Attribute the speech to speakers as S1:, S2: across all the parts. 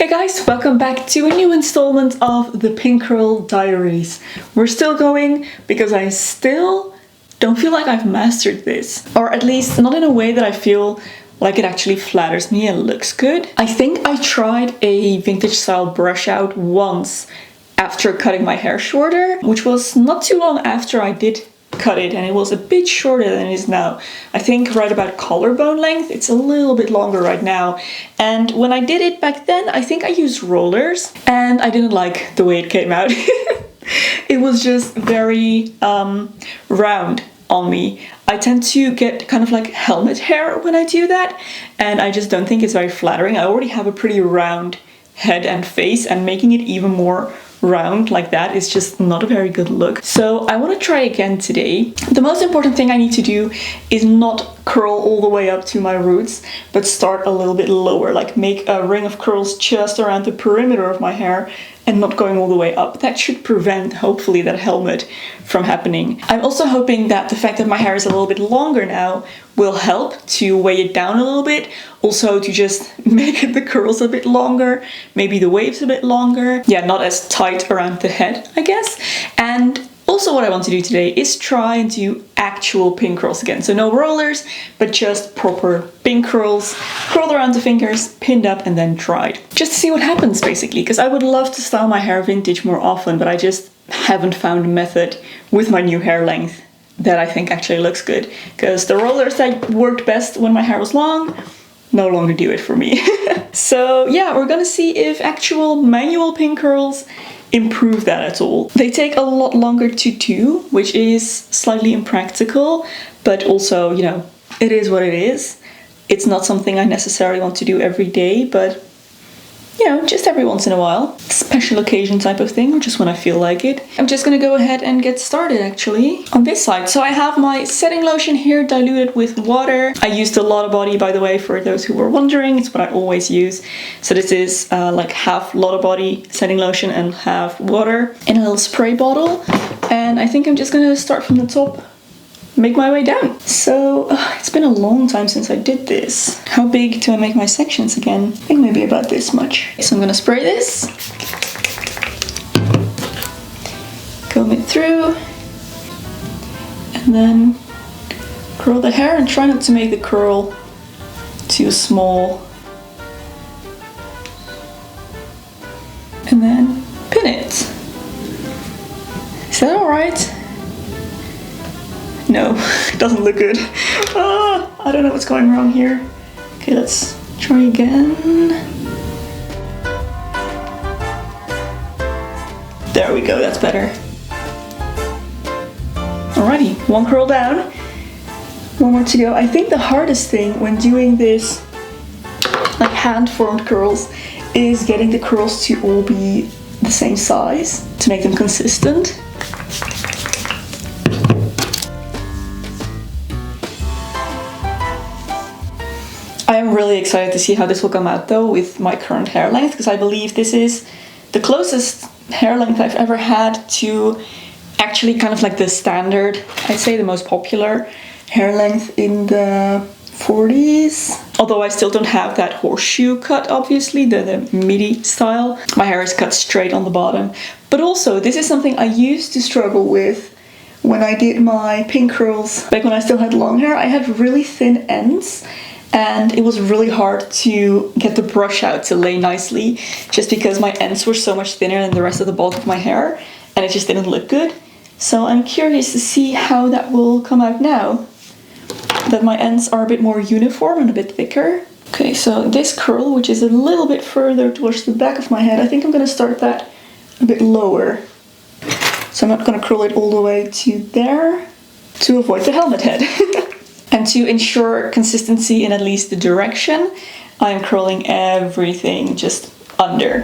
S1: Hey guys, welcome back to a new installment of the Pink Curl Diaries. We're still going because I still don't feel like I've mastered this. Or at least not in a way that I feel like it actually flatters me and looks good. I think I tried a vintage style brush out once after cutting my hair shorter, which was not too long after I did cut it, and it was a bit shorter than it is now. I think right about collarbone length. It's a little bit longer right now. And when I did it back then, I think I used rollers and I didn't like the way it came out. It was just very round on me. I tend to get kind of like helmet hair when I do that, and I just don't think it's very flattering. I already have a pretty round head and face, and making it even more round like that is just not a very good look. So I want to try again today. The most important thing I need to do is not curl all the way up to my roots, but start a little bit lower, like make a ring of curls just around the perimeter of my hair and not going all the way up. That should prevent, hopefully, that helmet from happening. I'm also hoping that the fact that my hair is a little bit longer now will help to weigh it down a little bit. Also to just make the curls a bit longer, maybe the waves a bit longer. Yeah, not as tight around the head, I guess. And also what I want to do today is try and do actual pin curls again. So no rollers, but just proper pin curls, curled around the fingers, pinned up and then dried. Just to see what happens basically, because I would love to style my hair vintage more often, but I just haven't found a method with my new hair length that I think actually looks good. Because the rollers that worked best when my hair was long no longer do it for me. So yeah, we're gonna see if actual manual pin curls improve that at all. They take a lot longer to do, which is slightly impractical, but also, you know, it is what it is. It's not something I necessarily want to do every day, but you know, just every once in a while. Special occasion type of thing, or just when I feel like it. I'm just gonna go ahead and get started actually on this side. So I have my setting lotion here diluted with water. I used a Lotta Body, by the way, for those who were wondering. It's what I always use. So this is like half Lotta Body setting lotion and half water in a little spray bottle. And I think I'm just gonna start from the top, make my way down. So it's been a long time since I did this. How big do I make my sections again? I think maybe about this much. So I'm gonna spray this, comb it through, and then curl the hair and try not to make the curl too small. And then pin it. Is that all right? No, it doesn't look good. I don't know what's going wrong here. Okay, let's try again. There we go, that's better. Alrighty, one curl down. One more to go. I think the hardest thing when doing this, like hand-formed curls, is getting the curls to all be the same size to make them consistent. I am really excited to see how this will come out though with my current hair length, because I believe this is the closest hair length I've ever had to actually kind of like the standard, I'd say the most popular hair length in the 40s. Although I still don't have that horseshoe cut, obviously, the midi style. My hair is cut straight on the bottom. But also, this is something I used to struggle with when I did my pin curls. Like when I still had long hair, I had really thin ends. And it was really hard to get the brush out to lay nicely, just because my ends were so much thinner than the rest of the bulk of my hair, and it just didn't look good. So I'm curious to see how that will come out now, that my ends are a bit more uniform and a bit thicker. Okay, so this curl, which is a little bit further towards the back of my head, I think I'm gonna start that a bit lower. So I'm not gonna curl it all the way to there, to avoid the helmet head. And to ensure consistency in at least the direction, I'm curling everything just under.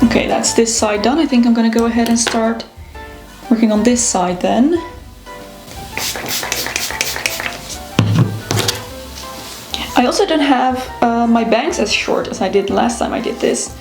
S1: Okay, that's this side done. I think I'm gonna go ahead and start working on this side then. I also don't have my bangs as short as I did last time I did this.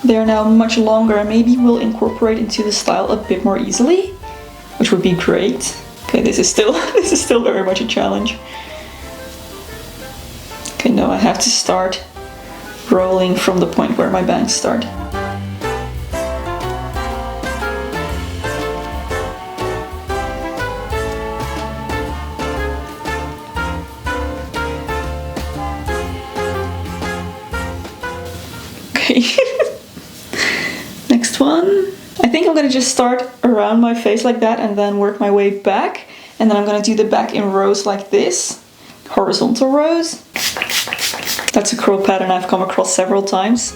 S1: They're now much longer and maybe will incorporate into the style a bit more easily, which would be great. Okay, this is still very much a challenge. Okay, no, I have to start rolling from the point where my bangs start. Okay. Next one. I think I'm gonna just start around my face like that and then work my way back. And then I'm gonna do the back in rows like this. Horizontal rows. That's a curl pattern I've come across several times.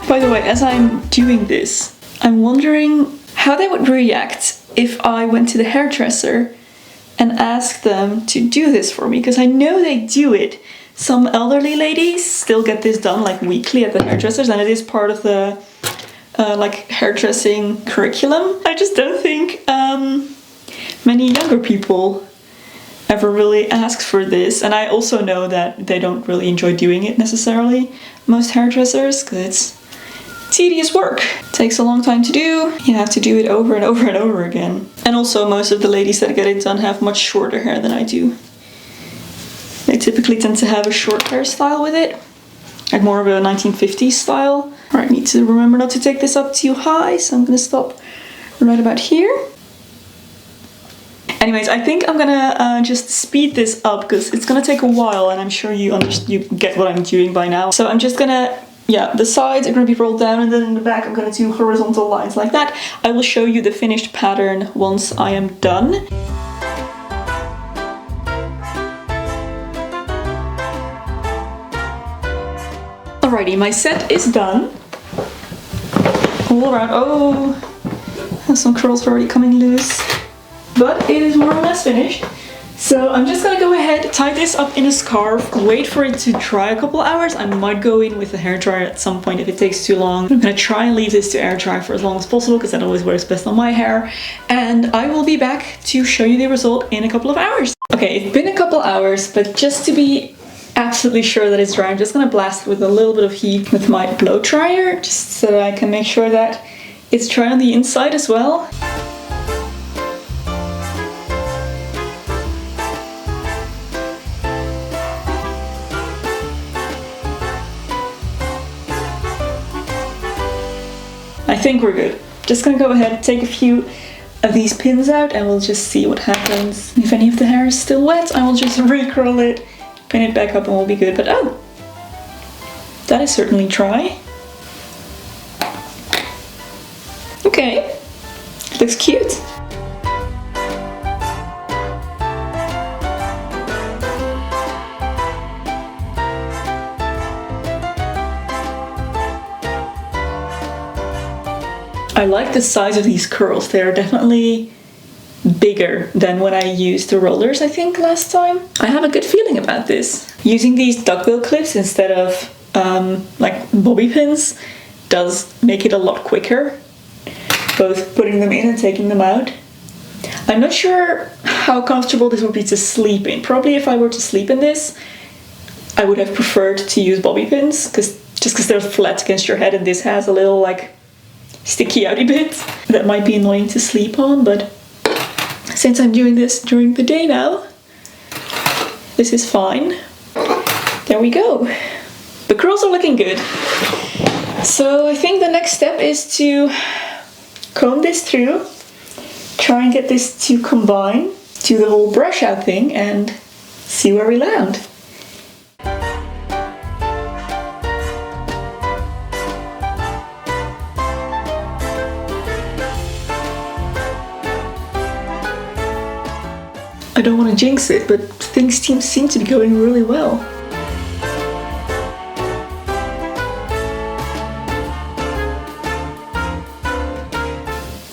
S1: By the way, as I'm doing this, I'm wondering how they would react if I went to the hairdresser and asked them to do this for me, because I know they do it. Some elderly ladies still get this done like weekly at the hairdressers, and it is part of the like hairdressing curriculum. I just don't think many younger people ever really ask for this, and I also know that they don't really enjoy doing it necessarily, most hairdressers, because it's tedious work. It takes a long time to do. You have to do it over and over and over again. And also most of the ladies that get it done have much shorter hair than I do. They typically tend to have a short hairstyle with it, like more of a 1950s style. Alright, I need to remember not to take this up too high, so I'm gonna stop right about here. Anyways, I think I'm gonna just speed this up because it's gonna take a while, and I'm sure you get what I'm doing by now. So I'm just gonna, yeah, the sides are gonna be rolled down, and then in the back I'm gonna do horizontal lines like that. I will show you the finished pattern once I am done. Alrighty, my set is done. All around. Oh, some curls are already coming loose. But it is more or less finished. So I'm just gonna go ahead, tie this up in a scarf, wait for it to dry a couple hours. I might go in with a hairdryer at some point if it takes too long. I'm gonna try and leave this to air dry for as long as possible because that always works best on my hair. And I will be back to show you the result in a couple of hours. Okay, it's been a couple hours, but just to be absolutely sure that it's dry, I'm just gonna blast it with a little bit of heat with my blow dryer, just so that I can make sure that it's dry on the inside as well. I think we're good. Just gonna go ahead, take a few of these pins out, and we'll just see what happens. If any of the hair is still wet, I will just re-curl it, pin it back up, and we'll be good. But oh, that is certainly dry. Okay, looks cute. I like the size of these curls. They are definitely bigger than when I used the rollers, I think, last time. I have a good feeling about this. Using these duckbill clips instead of like bobby pins does make it a lot quicker, both putting them in and taking them out. I'm not sure how comfortable this would be to sleep in. Probably if I were to sleep in this, I would have preferred to use bobby pins, just because they're flat against your head, and this has a little like sticky outy bit that might be annoying to sleep on, but since I'm doing this during the day now, this is fine. There we go. The curls are looking good. So I think the next step is to comb this through, try and get this to combine, do the whole brush out thing, and see where we land. I don't want to jinx it, but things seem to be going really well.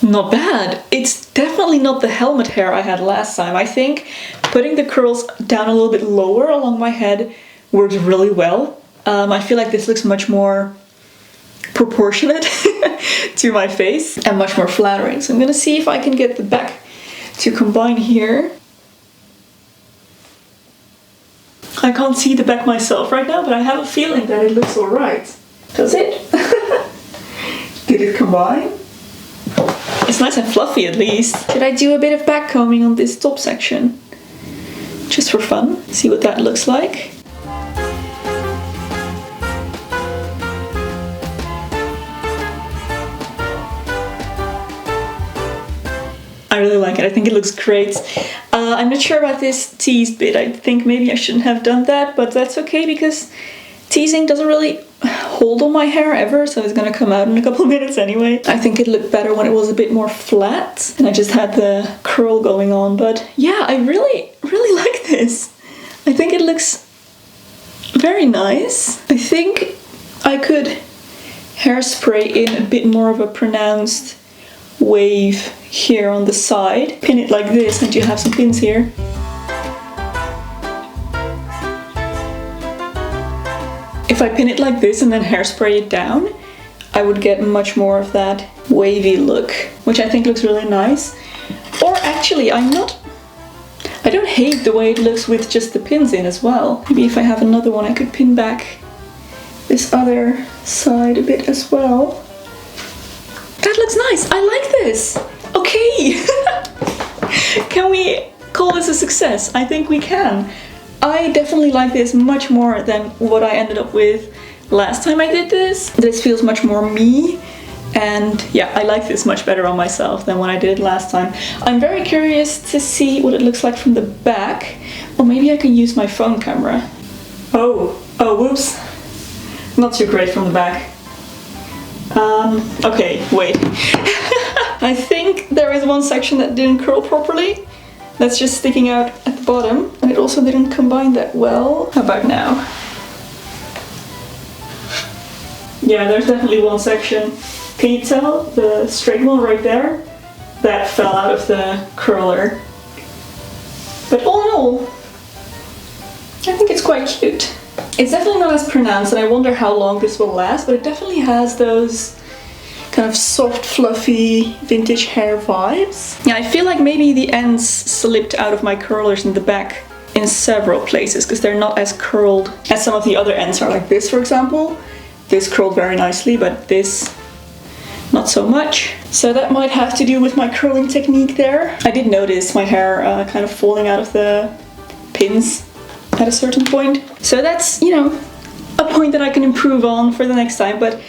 S1: Not bad. It's definitely not the helmet hair I had last time. I think putting the curls down a little bit lower along my head worked really well. I feel like this looks much more proportionate to my face and much more flattering. So I'm gonna see if I can get the back to combine here. I can't see the back myself right now, but I have a feeling that it looks alright. Does it? Did it combine? It's nice and fluffy at least. Should I do a bit of back combing on this top section? just for fun. See what that looks like. I really like it. I think it looks great. I'm not sure about this teased bit. I think maybe I shouldn't have done that, but that's okay because teasing doesn't really hold on my hair ever, so it's gonna come out in a couple of minutes anyway. I think it looked better when it was a bit more flat and I just had the curl going on, but yeah, I really like this. I think it looks very nice. I think I could hairspray in a bit more of a pronounced wave here on the side. Pin it like this and you have some pins here. If I pin it like this and then hairspray it down, I would get much more of that wavy look, which I think looks really nice. Or actually, I don't hate the way it looks with just the pins in as well. Maybe if I have another one, I could pin back this other side a bit as well. That looks nice. I like this. Okay. Can we call this a success? I think we can. I definitely like this much more than what I ended up with last time I did this. This feels much more me. And yeah, I like this much better on myself than when I did it last time. I'm very curious to see what it looks like from the back. Or maybe I can use my phone camera. Oh, whoops. Not too great from the back. Okay, wait. I think there is one section that didn't curl properly. That's just sticking out at the bottom. And it also didn't combine that well. How about now? Yeah, there's definitely one section. Can you tell the straight one right there? That fell out of the curler. But all in all, I think it's quite cute. It's definitely not as pronounced, and I wonder how long this will last, but it definitely has those kind of soft, fluffy, vintage hair vibes. Yeah, I feel like maybe the ends slipped out of my curlers in the back in several places, because they're not as curled as some of the other ends are, like this, for example. This curled very nicely, but this not so much. So that might have to do with my curling technique there. I did notice my hair kind of falling out of the pins at a certain point. So that's, you know, a point that I can improve on for the next time. But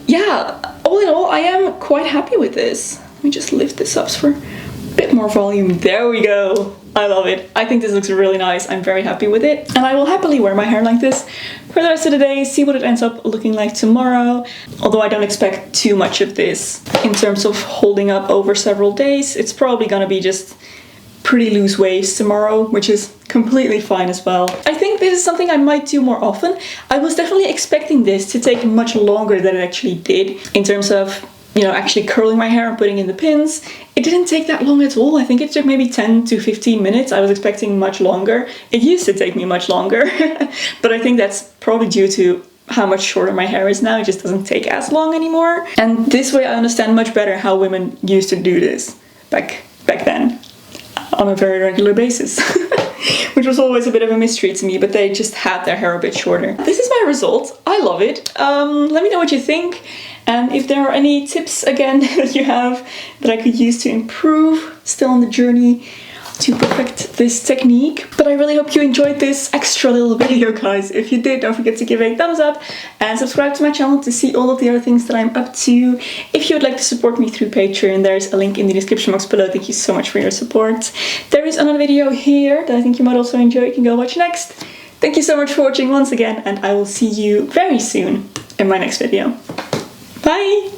S1: yeah, all in all, I am quite happy with this. Let me just lift this up for a bit more volume. There we go. I love it. I think this looks really nice. I'm very happy with it. And I will happily wear my hair like this for the rest of the day, see what it ends up looking like tomorrow. Although I don't expect too much of this in terms of holding up over several days. It's probably gonna be just pretty loose waves tomorrow, which is completely fine as well. I think this is something I might do more often. I was definitely expecting this to take much longer than it actually did in terms of, you know, actually curling my hair and putting in the pins. It didn't take that long at all. I think it took maybe 10 to 15 minutes. I was expecting much longer. It used to take me much longer, but I think that's probably due to how much shorter my hair is now. It just doesn't take as long anymore. And this way I understand much better how women used to do this back then on a very regular basis. Which was always a bit of a mystery to me, but they just had their hair a bit shorter. This is my result. I love it. Let me know what you think. And if there are any tips, again, that you have that I could use to improve, still on the journey to perfect this technique. But I really hope you enjoyed this extra little video, guys. If you did, don't forget to give a thumbs up and subscribe to my channel to see all of the other things that I'm up to. If you would like to support me through Patreon, there's a link in the description box below. Thank you so much for your support. There is another video here that I think you might also enjoy. You can go watch next. Thank you so much for watching once again, and I will see you very soon in my next video. Bye!